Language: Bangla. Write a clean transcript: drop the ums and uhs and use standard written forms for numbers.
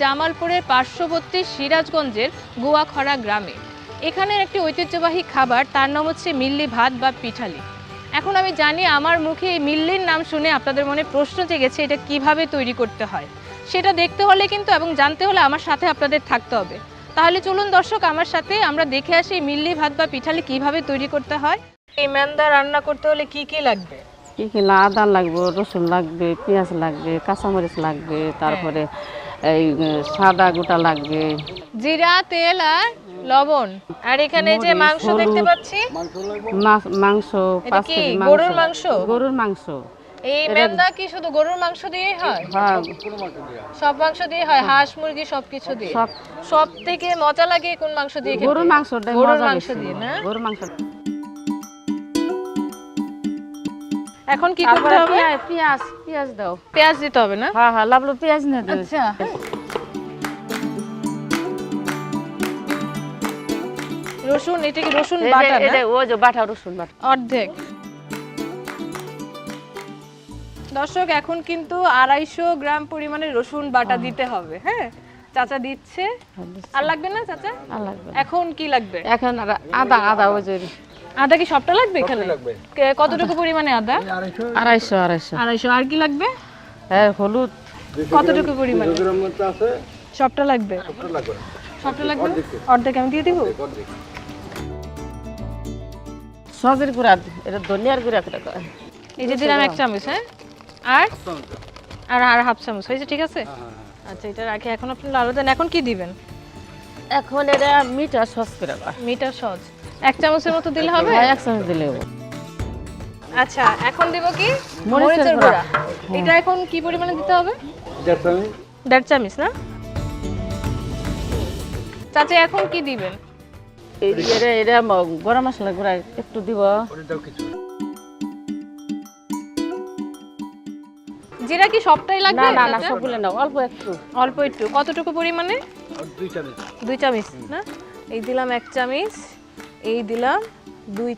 জামালপুরের পার্শ্ববর্তী সিরাজগঞ্জের গুয়াখড়া গ্রামে। এখানের একটি ঐতিহ্যবাহী খাবার, তার নাম হচ্ছে মিল্লি ভাত বা পিঠালি। এখন আমি জানি আমার মুখে এই মিল্লির নাম শুনে আপনাদের মনে প্রশ্ন জেগেছে এটা কিভাবে তৈরি করতে হয়। সেটা দেখতে হলে কিন্তু এবং জানতে হলে আমার সাথে আপনাদের থাকতে হবে। তাহলে চলুন দর্শক, আমার সাথে আমরা দেখে আসি মিল্লি ভাত বা পিঠালি কিভাবে তৈরি করতে হয়। এই মেন্দা রান্না করতে হলে কি কি লাগবে? কি কি আদা লাগবে, রসুন লাগবে, পেঁয়াজ লাগবে, কাঁচামরিচ লাগবে, তারপরে এই সাদা গোটা লাগবে, জিরা, তেল আর লবণ। আর এখানে যে মাংস দেখতে পাচ্ছি, মাংস, এটা কি গরুর মাংস? গরুর মাংস। এই মেন্দা কি শুধু গরুর মাংস দিয়ে হয়? হ্যাঁ, সব মাংস দিয়ে হয়, হাঁস মুরগি সবকিছু দিয়ে। সব থেকে মজা লাগে কোন মাংস দিয়ে খেতে? গরুর মাংসটা গরুর মাংস দিয়ে না? গরুর মাংস। এখন কি করতে হবে? পেঁয়াজ দাও। পেঁয়াজ দিতে হবে না? হ্যাঁ হ্যাঁ, লাবলো পেঁয়াজ না দাও। আচ্ছা, রসুন, এটা কি রসুন বাটা না? এটা ওই যে বাটা রসুন বাটা অর্ধেক। দর্শক, এখন কিন্তু 250 গ্রাম পরিমাণে রসুন বাটা দিতে হবে। হ্যাঁ, চাচা দিচ্ছে। আর লাগবে না চাচা? আর লাগবে। এখন কি লাগবে? এখন আদা ওই যে আদা কি সবটা লাগবে এখানে? কতটুকু পরিমাণে আদা? 250। আর কি লাগবে? হ্যাঁ, হলুদ কতটুকু পরিমাণে? সবটা লাগবে? সবটা লাগবে। অর্ধেক আমি দিয়ে দিব। সজের গুঁড়া, এটা ধনিয়ার গুঁড়া করে কয়। এই যে দিলাম 1 চামচ। হ্যাঁ, আর হাফ চামচ হয়েছে, ঠিক আছে? আচ্ছা, এটা রাখি। এখন আপনি লাল দেন। এখন কি দিবেন? এখন এটা মিঠা সস করে কয়। মিটার সস 1 চামচের মতো দিলে হবে? হ্যাঁ, 1 চামচ দিলে হবে। আচ্ছা, এখন দিব কি? মরিচের গুঁড়া। গুঁড়া। এটা এখন কি পরিমাণে দিতে হবে? 1.5 চামচ না? চাচা, এখন কি দিবেন? এটা গরম মশলা গুঁড়া একটু দিব। জিরা কি সবটাই লাগবে? না না না, চাচা? সবগুলো না, অল্প একটু। অল্প একটু। কতটুকু পরিমাণে? 2 চামচ না? এই দিলাম 1 চামচ, এই দিলাম 2 চামচ।